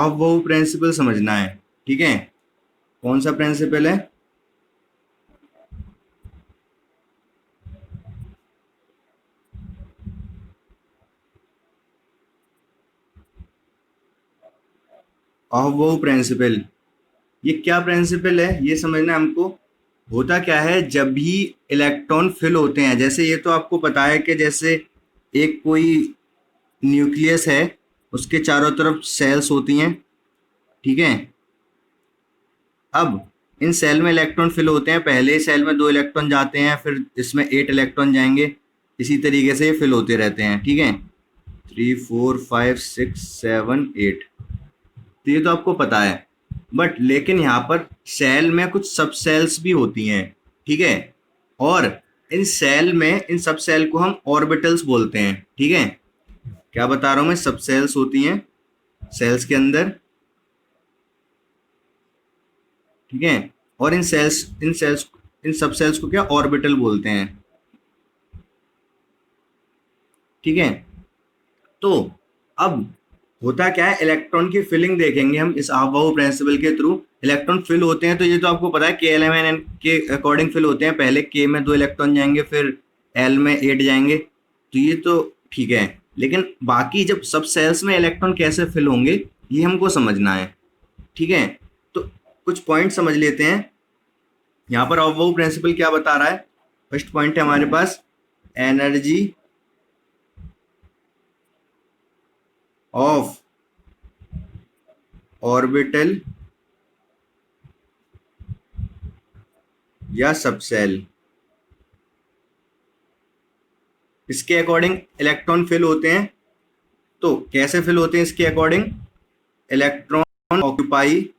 अब वो प्रिंसिपल समझना है, ठीक है। कौन सा प्रिंसिपल है? अब वो प्रिंसिपल, ये क्या प्रिंसिपल है ये समझना है हमको। होता क्या है, जब भी इलेक्ट्रॉन फिल होते हैं, जैसे ये तो आपको पता है कि जैसे एक कोई न्यूक्लियस है, उसके चारों तरफ सेल्स होती हैं, ठीक है। अब इन सेल में इलेक्ट्रॉन फिल होते हैं, पहले सेल में 2 इलेक्ट्रॉन जाते हैं, फिर इसमें 8 इलेक्ट्रॉन जाएंगे, इसी तरीके से ये फिल होते रहते हैं, ठीक है। 3 4 5 6 7 8, तो ये तो आपको पता है। बट लेकिन यहाँ पर सेल में कुछ सब सेल्स भी होती हैं, ठीक है। और इन सेल में, इन सब सेल को हम ऑर्बिटल्स बोलते हैं, ठीक है। क्या बता रहा हूँ मैं, सब सेल्स होती हैं सेल्स के अंदर, ठीक है। और इन सब सेल्स को क्या ऑर्बिटल बोलते हैं, ठीक है। तो अब होता क्या है, इलेक्ट्रॉन की फिलिंग देखेंगे हम इस अफबाऊ प्रिंसिपल के थ्रू। इलेक्ट्रॉन फिल होते हैं तो ये तो आपको पता है के के अकॉर्डिंग फिल होते हैं, पहले के में 2 इलेक्ट्रॉन जाएंगे, फिर एल में 8 जाएंगे, तो ये तो ठीक है। लेकिन बाकी जब सब सेल्स में इलेक्ट्रॉन कैसे फिल होंगे, ये हमको समझना है, ठीक है। तो कुछ पॉइंट समझ लेते हैं। यहाँ पर अफबाऊ प्रिंसिपल क्या बता रहा है। फर्स्ट पॉइंट है हमारे पास, एनर्जी ऑफ ऑर्बिटल या सबसेल, इसके अकॉर्डिंग इलेक्ट्रॉन फिल होते हैं। तो कैसे फिल होते हैं इसके अकॉर्डिंग, इलेक्ट्रॉन ऑक्यूपाई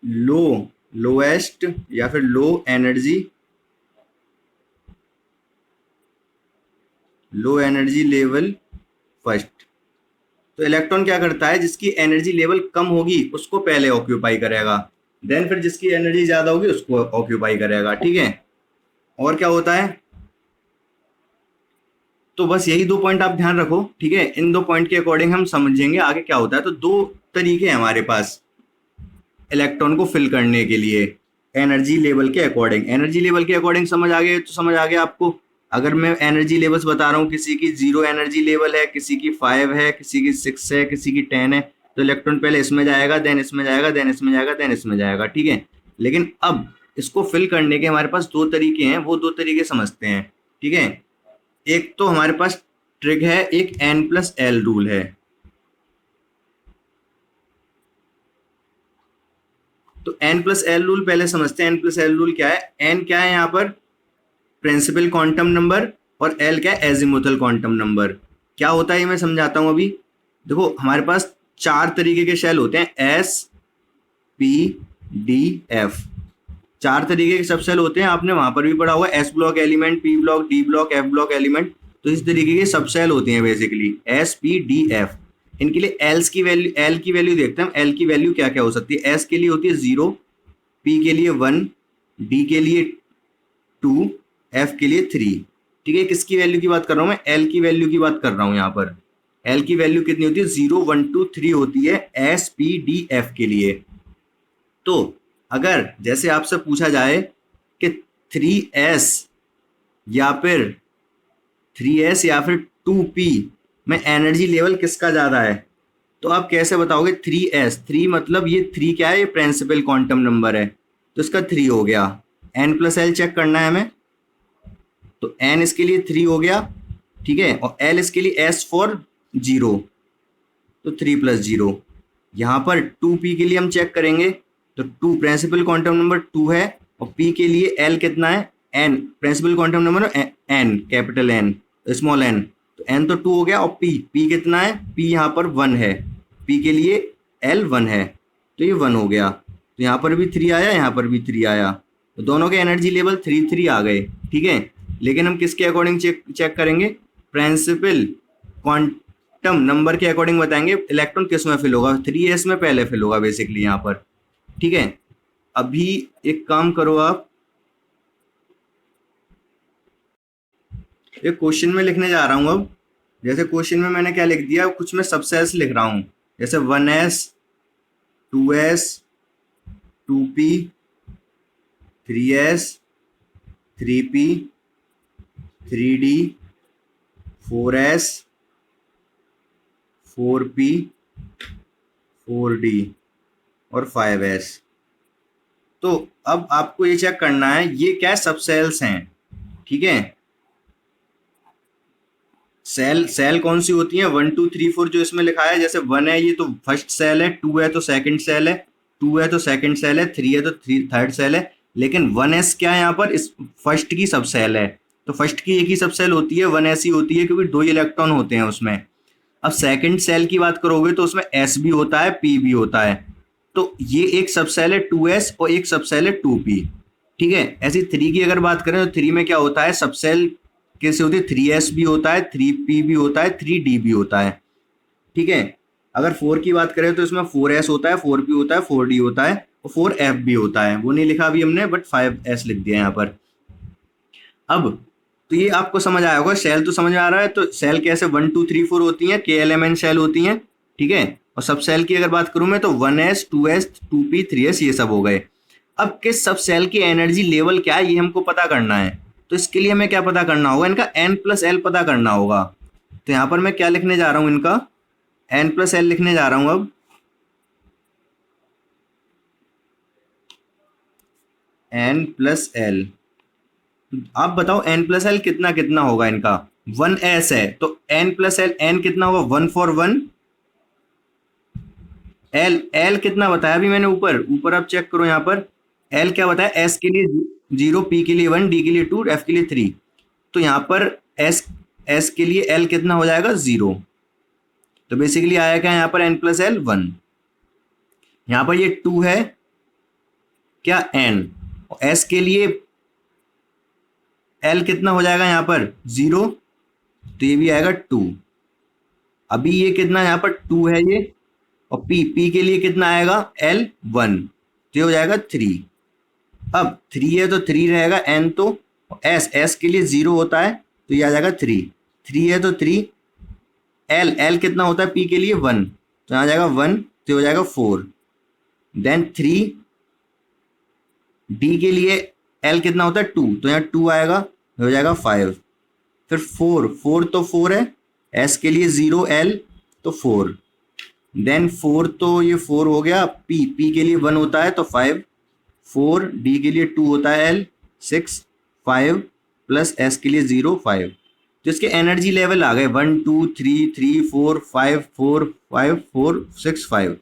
लो लोएस्ट या फिर लो एनर्जी लेवल फर्स्ट। तो इलेक्ट्रॉन क्या करता है, जिसकी एनर्जी लेवल कम होगी उसको पहले ऑक्यूपाई करेगा, देन फिर जिसकी एनर्जी ज्यादा होगी उसको ऑक्यूपाई करेगा, ठीक है। और क्या होता है, तो बस यही 2 पॉइंट आप ध्यान रखो, ठीक है। इन 2 पॉइंट के अकॉर्डिंग हम समझेंगे आगे क्या होता है। तो 2 तरीके हैं हमारे पास इलेक्ट्रॉन को फिल करने के लिए, एनर्जी लेवल के अकॉर्डिंग। एनर्जी लेवल के अकॉर्डिंग समझ आ गए, तो समझ आ गया आपको। अगर मैं एनर्जी लेवल्स बता रहा हूँ, किसी की 0 एनर्जी लेवल है, किसी की 5 है, किसी की 6 है, किसी की 10 है, तो इलेक्ट्रॉन पहले इसमें जाएगा, देन इसमें जाएगा, देन इसमें जाएगा, देन इसमें जाएगा, ठीक है। लेकिन अब इसको फिल करने के हमारे पास 2 तरीके हैं, वो 2 तरीके समझते हैं, ठीक है। एक तो हमारे पास ट्रिक है, एक N+L रूल है। तो N+L रूल पहले समझते हैं। N+L रूल क्या है, N क्या है यहाँ पर, प्रिंसिपल क्वांटम नंबर, और L क्या है, एजिमुथल क्वांटम नंबर। क्या होता है ये मैं समझाता हूँ अभी। देखो हमारे पास 4 तरीके के शेल होते हैं, S P D F। 4 तरीके के सब सेल होते हैं, आपने वहां पर भी पढ़ा हुआ, S block element, P block, D block, F block element. तो इस तरीके के सब सेल होते हैं basically, S P D F। इनके लिए एल की वैल्यू देखते हैं हम। एल की वैल्यू क्या क्या हो सकती है, एस के लिए होती है 0, पी के लिए 1, डी के लिए 2, एफ के लिए 3, ठीक है। किसकी वैल्यू की बात कर रहा हूं मैं, एल की वैल्यू की बात कर रहा हूं। यहाँ पर एल की वैल्यू कितनी होती है, 0 1 2 3 होती है S P D F के लिए। तो अगर जैसे आपसे पूछा जाए कि 3S या फिर 3S या फिर 2P में एनर्जी लेवल किसका ज्यादा है, तो आप कैसे बताओगे। 3S, 3 मतलब ये 3 क्या है, ये प्रिंसिपल क्वांटम नंबर है, तो इसका 3 हो गया। N+L चेक करना है हमें, तो N इसके लिए 3 हो गया, ठीक है। और L इसके लिए S फॉर 0, तो 3+0। यहाँ पर 2P के लिए हम चेक करेंगे, तो 2 प्रिंसिपल क्वांटम नंबर 2 है, और P के लिए L कितना है, N principal quantum number N, capital N, small n, तो n तो 2 हो गया। और p कितना है, p यहाँ पर 1 है, p के लिए L 1 है, तो ये 1 हो गया। तो यहाँ पर भी 3 आया, यहाँ पर भी 3 आया, तो दोनों के एनर्जी लेवल 3 3 आ गए, ठीक है। लेकिन हम किसके अकॉर्डिंग चेक करेंगे, प्रिंसिपल क्वांटम नंबर के अकॉर्डिंग बताएंगे इलेक्ट्रॉन किस में फिल होगा। 3S में पहले फिल होगा बेसिकली यहाँ पर, ठीक है। अभी एक काम करो आप, एक क्वेश्चन में लिखने जा रहा हूं अब, जैसे क्वेश्चन में मैंने क्या लिख दिया, कुछ मैं सब सेल्स लिख रहा हूँ, जैसे 1s 2s 2p 3s 3p 3d 4s 4p 4d और 5s। तो अब आपको ये चेक करना है ये क्या सब सेल्स हैं, ठीक है। सेल कौन सी होती है, 1 2 3 4 जो इसमें लिखा है, जैसे 1 है ये तो फर्स्ट सेल है, 2 है तो सेकंड सेल है, 2 है तो सेकंड सेल है, 3 है तो थर्ड सेल है। लेकिन 1s क्या है यहाँ पर, इस फर्स्ट की सब सेल है, तो फर्स्ट की एक ही सब सेल होती है, 1s ही होती है क्योंकि 2 इलेक्ट्रॉन होते हैं उसमें। अब सेकंड सेल की बात करोगे तो उसमें s भी होता है p भी होता है, तो ये एक सब सेल है 2s और एक सब सेल है 2p, ठीक है। ऐसी 3 की अगर बात करें तो 3 में क्या होता है, सब सेल कैसे होती है, 3s भी होता है, 3p भी होता है, 3d भी होता है, ठीक है। अगर 4 की बात करें तो इसमें 4s होता है, 4p होता है, 4d होता है और 4f भी होता है, वो नहीं लिखा अभी हमने बट 5s लिख दिया यहाँ पर। अब तो ये आपको समझ आया होगा, सेल तो समझ में आ रहा है। तो सेल कैसे 1 2 3 4 होती हैं, KLMN सेल होती हैं, ठीक है। और सब सेल की अगर बात करूं मैं तो 1s 2s 2p 3s ये सब हो गए। अब किस सब सेल की एनर्जी लेवल क्या है ये हमको पता करना है, तो इसके लिए हमें क्या पता करना होगा, इनका n+l पता करना होगा। तो यहाँ पर मैं क्या लिखने जा रहा हूँ, इनका n+l लिखने जा रहा हूँ। अब n+l, आप बताओ n+l कितना कितना होगा इनका, 1s है तो n+l, n कितना होगा 1 for 1, l कितना बताया अभी मैंने, ऊपर ऊपर आप चेक करो यहाँ पर, l क्या बताया, s के लिए 0, p के लिए 1, d के लिए 2, f के लिए 3। तो यहाँ पर s के लिए l कितना हो जाएगा 0, तो बेसिकली आया क्या यहाँ पर n+l 1। यहाँ पर ये 2 है क्या n, और s के लिए l कितना हो जाएगा यहाँ पर 0, तो ये भी आएगा 2। अभी ये कितना यहाँ पर 2 है ये, और p के लिए कितना आएगा l 1, तो ये हो जाएगा 3। अब 3 है तो 3 रहेगा, n तो s के लिए 0 होता है तो ये आ जाएगा 3, 3 है तो 3, l कितना होता है p के लिए 1, तो यहाँ जाएगा 1, तो ये हो जाएगा 4। देन 3, d के लिए l कितना होता है 2, तो यहाँ 2 आएगा, हो जाएगा 5। फिर 4 तो 4 है, s के लिए 0 l तो 4, देन 4 तो ये 4 हो गया, p के लिए 1 होता है तो 5, 4 d के लिए 2 होता है l 6, 5 प्लस s के लिए 0 5। तो इसके एनर्जी लेवल आ गए 1 2 3 3 4 5 4 5 4 6 5।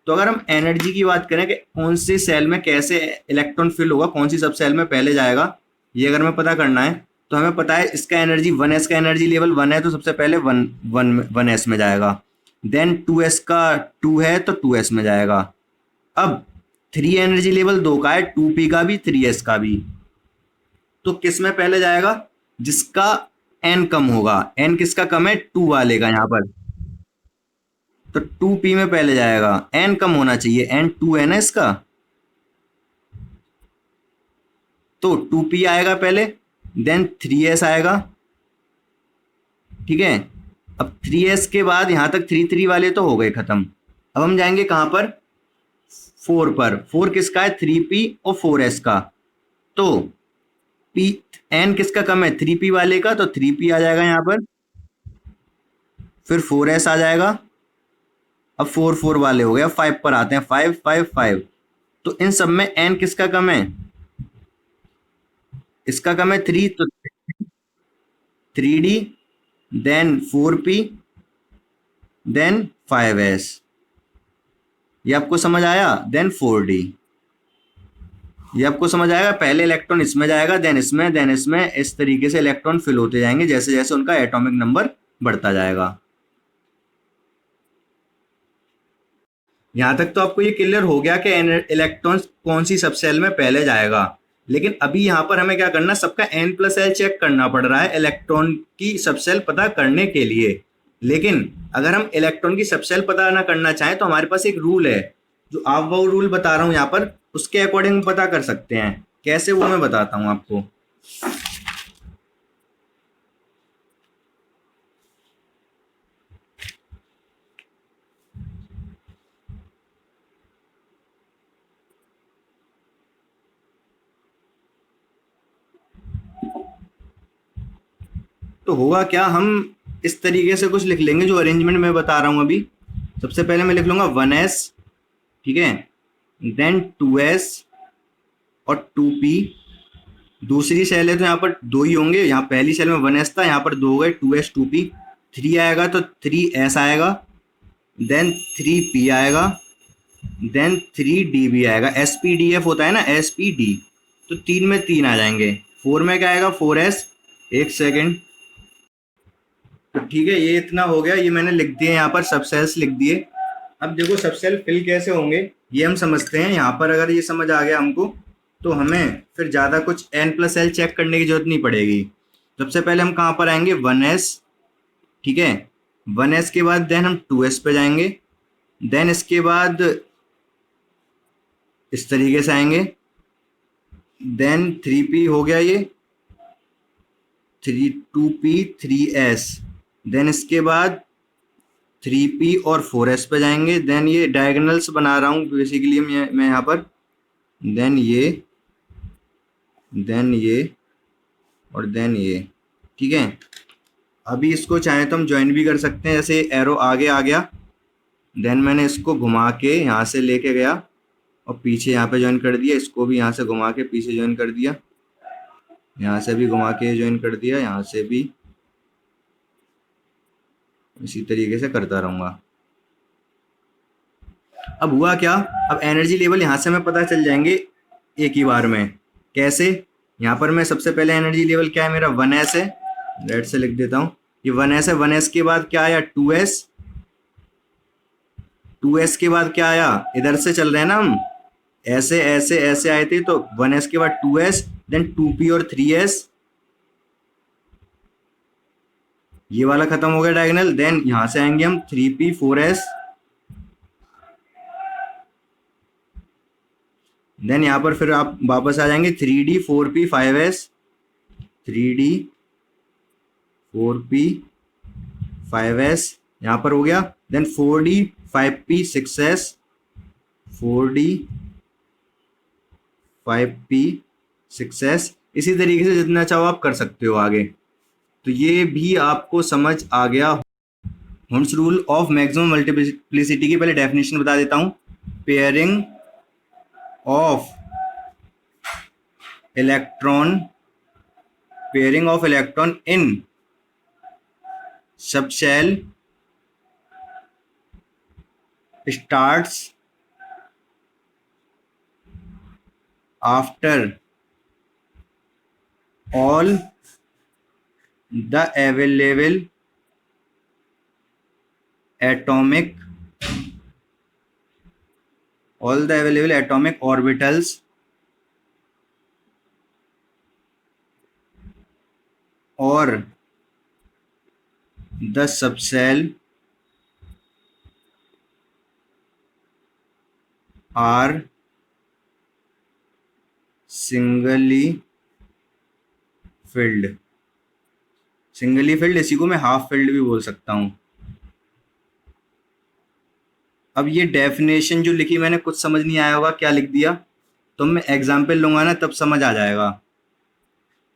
तो अगर हम एनर्जी की बात करें कि कौन सी सेल में कैसे इलेक्ट्रॉन फिल होगा, कौन सी सब सेल में पहले जाएगा, ये अगर हमें पता करना है तो हमें पता है इसका एनर्जी 1s का एनर्जी लेवल 1 है तो सबसे पहले 1s में जाएगा। देन 2s का 2 है तो 2s में जाएगा। अब 3 एनर्जी लेवल 2 का है, 2p का भी 3s का भी, तो किस में पहले जाएगा, जिसका n कम होगा। n किसका कम है, 2 वाले का यहाँ पर, तो 2p में पहले जाएगा, n कम होना चाहिए, n 2 है ना इसका, तो 2p आएगा पहले, देन 3s आएगा, ठीक है। अब 3s के बाद यहां तक 3 3 वाले तो हो गए खत्म। अब हम जाएंगे कहां पर, 4 पर। 4 किसका है, 3p और 4s का, तो p n किसका कम है, 3p वाले का, तो 3p आ जाएगा यहां पर, फिर 4s आ जाएगा। अब 4 4 वाले हो गए, अब 5 पर आते हैं, 5 5 5। तो इन सब में n किसका कम है, इसका कम है 3, तो 3d, then 4p, then 5s। ये आपको समझ आया, देन 4d। ये आपको समझ आएगा, पहले इलेक्ट्रॉन इसमें जाएगा, देन इसमें, देन इसमें, इस तरीके से इलेक्ट्रॉन फिल होते जाएंगे जैसे जैसे उनका एटॉमिक नंबर बढ़ता जाएगा। यहां तक तो आपको ये क्लियर हो गया कि इलेक्ट्रॉन कौन सी सब सेल में पहले जाएगा। लेकिन अभी यहाँ पर हमें क्या करना, सबका n+l चेक करना पड़ रहा है इलेक्ट्रॉन की सब सेल पता करने के लिए। लेकिन अगर हम इलेक्ट्रॉन की सब सेल पता ना करना चाहें तो हमारे पास एक रूल है, जो आप वो रूल बता रहा हूँ यहाँ पर, उसके अकॉर्डिंग पता कर सकते हैं। कैसे, वो मैं बताता हूँ आपको। तो होगा क्या, हम इस तरीके से कुछ लिख लेंगे जो अरेंजमेंट मैं बता रहा हूँ अभी। सबसे पहले मैं लिख लूंगा 1s, ठीक है, देन 2s और 2p। दूसरी सेल है तो यहाँ पर दो ही होंगे, यहाँ पहली सेल में 1s था, यहाँ पर दो हो गए, 2s 2p। 3 आएगा तो 3s आएगा, देन 3p आएगा, देन 3d भी आएगा। spdf होता है ना, spd, तो 3 में 3 आ जाएंगे। 4 में क्या आएगा, 4s। एक सेकेंड, तो ठीक है, ये इतना हो गया, ये मैंने लिख दिए यहाँ पर, सब सेल्स लिख दिए। अब देखो सब सेल फिल कैसे होंगे ये हम समझते हैं। यहाँ पर अगर ये समझ आ गया हमको, तो हमें फिर ज़्यादा कुछ n+l चेक करने की जरूरत नहीं पड़ेगी। सबसे पहले हम कहाँ पर आएंगे, 1s, ठीक है। 1s के बाद देन हम 2s पे जाएंगे, देन इसके बाद इस तरीके से आएंगे, देन 3p हो गया ये, 2p 3s, देन इसके बाद 3p और 4s पे जाएंगे। देन ये डायगोनल्स बना रहा हूँ बेसिकली मैं यहाँ पर, देन ये और देन ये, ठीक है। अभी इसको चाहे तो हम ज्वाइन भी कर सकते हैं, जैसे एरो आगे आ गया, देन मैंने इसको घुमा के यहाँ से लेके गया और पीछे यहाँ पे ज्वाइन कर दिया, इसको भी यहाँ से घुमा के पीछे ज्वाइन कर दिया, यहाँ से भी घुमा के ज्वाइन कर दिया, यहाँ से भी, इसी तरीके से करता रहूँगा। अब हुआ क्या, अब एनर्जी लेवल यहाँ से हमें पता चल जाएंगे एक ही बार में। कैसे, यहाँ पर मैं सबसे पहले एनर्जी लेवल क्या है मेरा, 1s है, रेड से लिख देता हूँ, ये 1s है। 1s के बाद क्या आया, 2s। 2s के बाद क्या आया, इधर से चल रहे हैं ना हम, ऐसे ऐसे ऐसे आए थे, तो 1s के बाद 2s, देन 2p और 3s, ये वाला खत्म हो गया डायगोनल। देन यहां से आएंगे हम 3p 4s, देन यहाँ पर फिर आप वापस आ जाएंगे 3d 4p 5s, 3d 4p 5s, यहाँ पर हो गया। Then 4d 5p 6s, 4d 5p 6s, इसी तरीके से जितना चाहो आप कर सकते हो आगे। तो ये भी आपको समझ आ गया। हुंस रूल ऑफ मैक्सिमम मल्टीप्लिसिटी की पहले डेफिनेशन बता देता हूँ। Pairing of electron in subshell starts after all the available atomic orbitals or the subshell are singly field. इसी को मैं हाफ फिल्ड भी बोल सकता हूं। अब ये डेफिनेशन जो लिखी मैंने, कुछ समझ नहीं आया होगा क्या लिख दिया, तो मैं एग्जाम्पल लूंगा ना तब समझ आ जाएगा।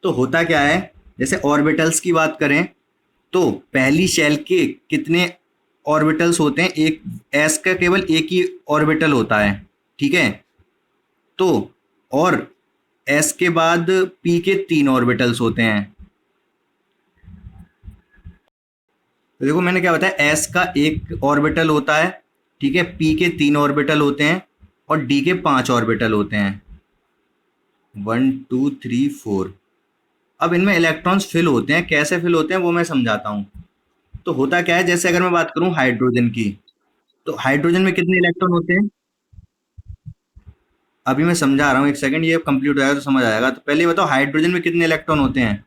तो होता क्या है, जैसे ऑर्बिटल्स की बात करें तो पहली शेल के कितने ऑर्बिटल्स होते हैं, एक एस का केवल एक ही ऑर्बिटल होता है, ठीक है। तो और एस के बाद पी के 3 ऑर्बिटल्स होते हैं। तो देखो मैंने क्या बताया, एस का एक ऑर्बिटल होता है, ठीक है, पी के 3 ऑर्बिटल होते हैं और डी के 5 ऑर्बिटल होते हैं, 1 2 3 4। अब इनमें इलेक्ट्रॉन्स फिल होते हैं, कैसे फिल होते हैं वो मैं समझाता हूं। तो होता क्या है, जैसे अगर मैं बात करूं हाइड्रोजन की, तो हाइड्रोजन में कितने इलेक्ट्रॉन होते हैं, अभी मैं समझा रहा हूँ, एक सेकंड, ये कंप्लीट हो जाएगा तो समझ आएगा। तो पहले बताओ हाइड्रोजन में कितने इलेक्ट्रॉन होते हैं।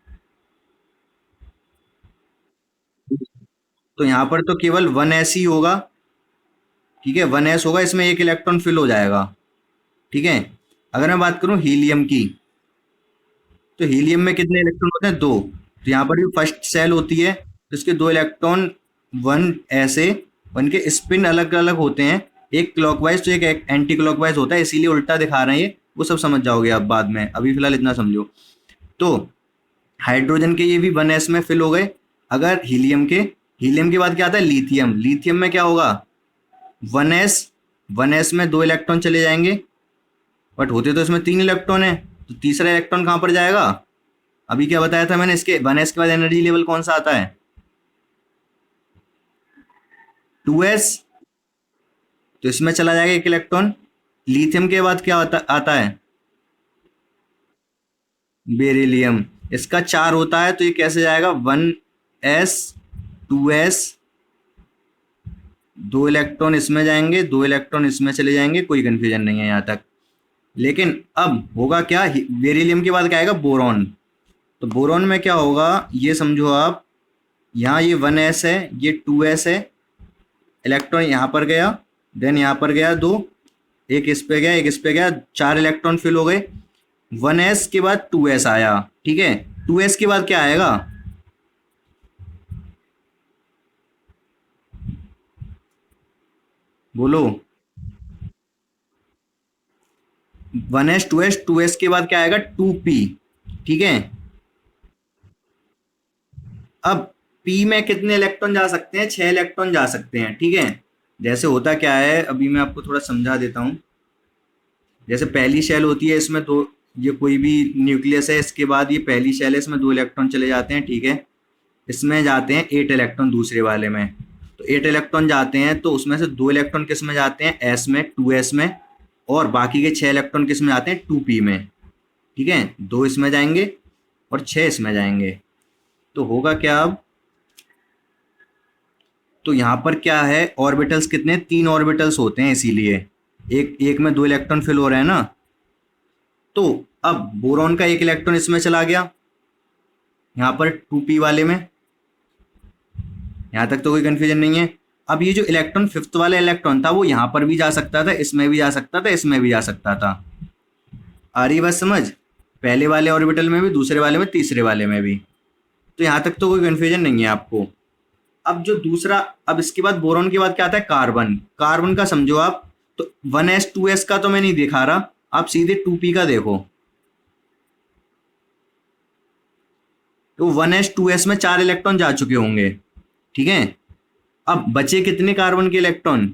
तो यहाँ पर तो केवल 1s ही होगा, ठीक है, 1s होगा, इसमें एक इलेक्ट्रॉन फिल हो जाएगा, ठीक है। अगर मैं बात करूं हीलियम की, तो हीलियम में कितने इलेक्ट्रॉन होते हैं, 2। तो यहाँ पर भी फर्स्ट सेल होती है, तो इसके 2 इलेक्ट्रॉन, 1 ऐसे, उनके स्पिन अलग अलग होते हैं, एक क्लॉकवाइज तो एक एंटी क्लॉकवाइज होता है, इसीलिए उल्टा दिखा रहे हैं ये, वो सब समझ जाओगे आप बाद में, अभी फिलहाल इतना समझो। तो हाइड्रोजन के ये भी 1s में फिल हो गए। अगर हीलियम के बाद क्या आता है, लिथियम। लिथियम में क्या होगा, 1s, 1s में 2 इलेक्ट्रॉन चले जाएंगे, बट होते तो इसमें 3 इलेक्ट्रॉन है, तो तीसरा इलेक्ट्रॉन कहाँ पर जाएगा। अभी क्या बताया था मैंने, इसके 1s के बाद एनर्जी लेवल कौन सा आता है, 2s, तो इसमें चला जाएगा 1 इलेक्ट्रॉन। लिथियम के बाद क्या आता है, बेरिलियम। इसका 4 होता है, तो ये कैसे जाएगा, 1s, 2s, 2 इलेक्ट्रॉन इसमें जाएंगे, 2 इलेक्ट्रॉन इसमें चले जाएंगे, कोई कंफ्यूजन नहीं है यहाँ तक। लेकिन अब होगा क्या, बेरिलियम के बाद क्या आएगा, बोरॉन। तो बोरॉन में क्या होगा, ये समझो आप, यहाँ ये 1s है, ये 2s है, इलेक्ट्रॉन यहाँ पर गया, देन यहाँ पर गया 2, एक इस पे गया, एक इस पे गया, 4 इलेक्ट्रॉन फिल हो गए। 1s के बाद 2s आया, ठीक है। 2s के बाद क्या आएगा, बोलो, 1s 2s, 2s के बाद क्या आएगा, 2p, ठीक है। अब p में कितने इलेक्ट्रॉन जा सकते हैं, 6 इलेक्ट्रॉन जा सकते हैं, ठीक है। जैसे होता क्या है, अभी मैं आपको थोड़ा समझा देता हूँ। जैसे पहली शेल होती है, इसमें दो, ये कोई भी न्यूक्लियस है, इसके बाद ये पहली शेल है, इसमें 2 इलेक्ट्रॉन चले जाते हैं, ठीक है। इसमें जाते हैं 8 इलेक्ट्रॉन दूसरे वाले में, तो 8 इलेक्ट्रॉन जाते हैं, तो उसमें से 2 इलेक्ट्रॉन किस में जाते हैं, एस में, 2s में, और बाकी के 6 इलेक्ट्रॉन किस में जाते हैं, 2p में, ठीक है। 2 इसमें जाएंगे और 6 इसमें जाएंगे। तो होगा क्या अब, तो यहाँ पर क्या है, ऑर्बिटल्स कितने, 3 ऑर्बिटल्स होते हैं, इसीलिए एक एक में 2 इलेक्ट्रॉन फिल हो रहे हैं ना। तो अब बोरॉन का 1 इलेक्ट्रॉन इसमें चला गया, यहाँ पर 2p वाले में, यहाँ तक तो कोई कंफ्यूजन नहीं है। अब ये जो इलेक्ट्रॉन, फिफ्थ वाला इलेक्ट्रॉन था, वो यहाँ पर भी जा सकता था, इसमें भी जा सकता था, इसमें भी जा सकता था। आ रही बात समझ, पहले वाले ऑर्बिटल में भी, दूसरे वाले में, तीसरे वाले में भी। तो यहाँ तक तो कोई कंफ्यूजन नहीं है आपको। अब जो दूसरा, अब इसके बाद बोरॉन के बाद क्या आता है, कार्बन। कार्बन का समझो आप, तो 1s 2s का तो मैं नहीं दिखा रहा, आप सीधे 2p का देखो। तो 1s 2s में 4 इलेक्ट्रॉन जा चुके होंगे, ठीक है। अब बचे कितने कार्बन के इलेक्ट्रॉन,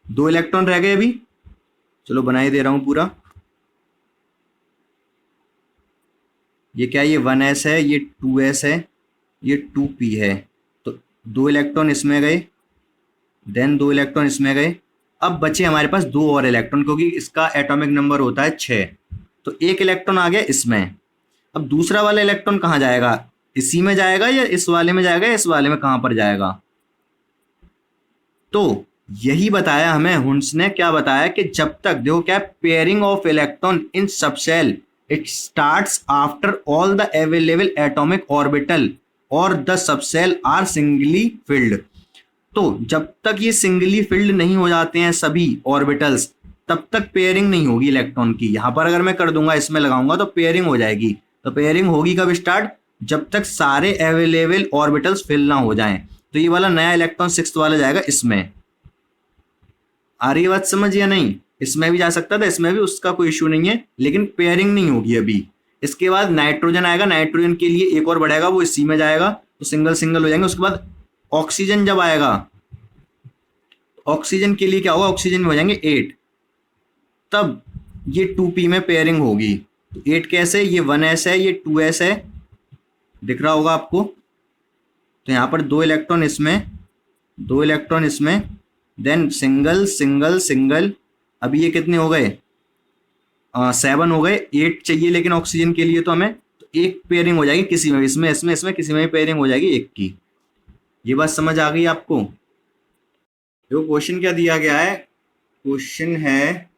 2 इलेक्ट्रॉन रह गए अभी। चलो बना ही दे रहा हूं पूरा। ये क्या है, ये 1s है, ये 2s है, ये 2p है, तो 2 इलेक्ट्रॉन इसमें गए, देन 2 इलेक्ट्रॉन इसमें गए। अब बचे हमारे पास 2 और इलेक्ट्रॉन, क्योंकि इसका एटॉमिक नंबर होता है 6, तो 1 इलेक्ट्रॉन आ गया इसमें। अब दूसरा वाला इलेक्ट्रॉन कहाँ जाएगा, इसी में जाएगा या इस वाले में जाएगा, या इस वाले में कहाँ पर जाएगा। तो यही बताया हमें हुंस ने, क्या बताया कि जब तक देखो क्या, pairing of electron in subshell it starts after all the available atomic orbital और the subshell are singly filled. तो जब तक ये सिंगली फिल्ड नहीं हो जाते हैं सभी ऑर्बिटल्स, तब तक पेयरिंग नहीं होगी इलेक्ट्रॉन की। यहां पर अगर मैं कर दूंगा, इसमें लगाऊंगा, तो पेयरिंग हो जाएगी। तो पेयरिंग होगी कब स्टार्ट, जब तक सारे अवेलेबल ऑर्बिटल्स फिल ना हो जाएं। तो ये वाला नया इलेक्ट्रॉन 6th वाला जाएगा इसमें। आ रही बात समझ या नहीं, इसमें भी जा सकता था, इसमें भी, उसका कोई इश्यू नहीं है, लेकिन पेयरिंग नहीं होगी अभी। इसके बाद नाइट्रोजन आएगा, नाइट्रोजन के लिए एक और बढ़ेगा, वो इसी में जाएगा, तो सिंगल सिंगल हो जाएंगे। उसके बाद ऑक्सीजन जब आएगा, ऑक्सीजन के लिए क्या होगा, ऑक्सीजन में हो जाएंगे 8, तब ये 2p में पेयरिंग होगी। तो 8 कैसे, ये 1s है, ये 2s है, दिख रहा होगा आपको। तो यहाँ पर 2 इलेक्ट्रॉन इसमें, 2 इलेक्ट्रॉन इसमें, देन सिंगल सिंगल सिंगल। अभी ये कितने हो गए, 7 हो गए। 8 चाहिए लेकिन ऑक्सीजन के लिए, तो हमें, तो एक पेयरिंग हो जाएगी किसी में, इसमें इसमें इसमें, किसी में भी पेयरिंग हो जाएगी एक की। ये बात समझ आ गई आपको। देखो क्वेश्चन क्या दिया गया है, क्वेश्चन है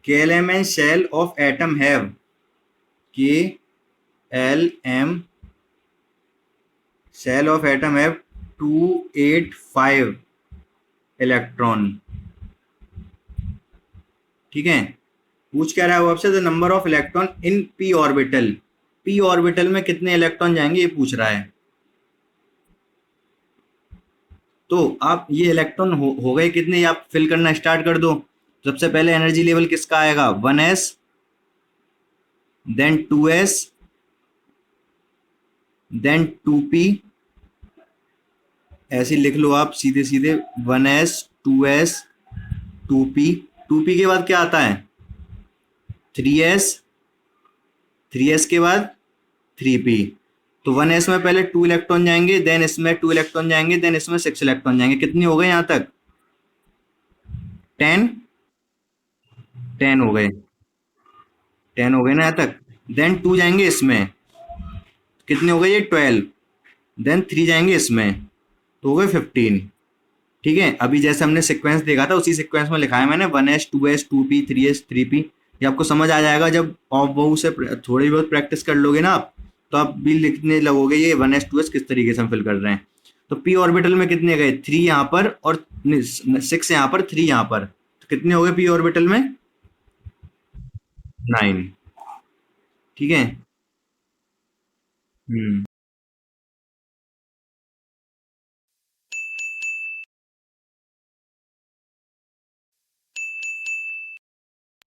KLM shell of atom have KLM shell of atom have 285 electron, ठीक है। पूछ क्या रहा है वो आपसे, the number of electron in p orbital, p orbital में कितने इलेक्ट्रॉन जाएंगे, ये पूछ रहा है। तो आप ये इलेक्ट्रॉन हो गए कितने, आप फिल करना स्टार्ट कर दो। सबसे पहले एनर्जी लेवल किसका आएगा, 1s, then 2s, then 2p, ऐसे लिख लो आप सीधे सीधे, 1s, 2s, 2p, 2p के बाद क्या आता है, 3s, 3s के बाद 3p। तो 1s में पहले 2 इलेक्ट्रॉन जाएंगे, देन इसमें 2 इलेक्ट्रॉन जाएंगे, देन इसमें 6 इलेक्ट्रॉन जाएंगे। कितनी हो गए यहाँ तक, 10, 10 हो गए, 10 हो गए ना यहाँ तक। देन 2 जाएंगे इसमें, कितने हो गए ये, 12। देन 3 जाएंगे इसमें, तो हो गए 15। ठीक है, अभी जैसे हमने सीक्वेंस देखा था उसी सीक्वेंस में लिखा है मैंने, 1s, 2s, 2p, 3s, 3p। ये आपको समझ आ जाएगा जब ऑफ बहु से थोड़ी बहुत प्रैक्टिस कर लोगे ना आप, तो आप भी लिखने लगोगे ये 1s 2s किस तरीके से हम फिल कर रहे हैं। तो p ऑर्बिटल में कितने गए, 3 यहाँ पर और 6 यहाँ पर, 3 यहाँ पर, तो कितने हो गए p ऑर्बिटल में, 9। ठीक है। हम्म।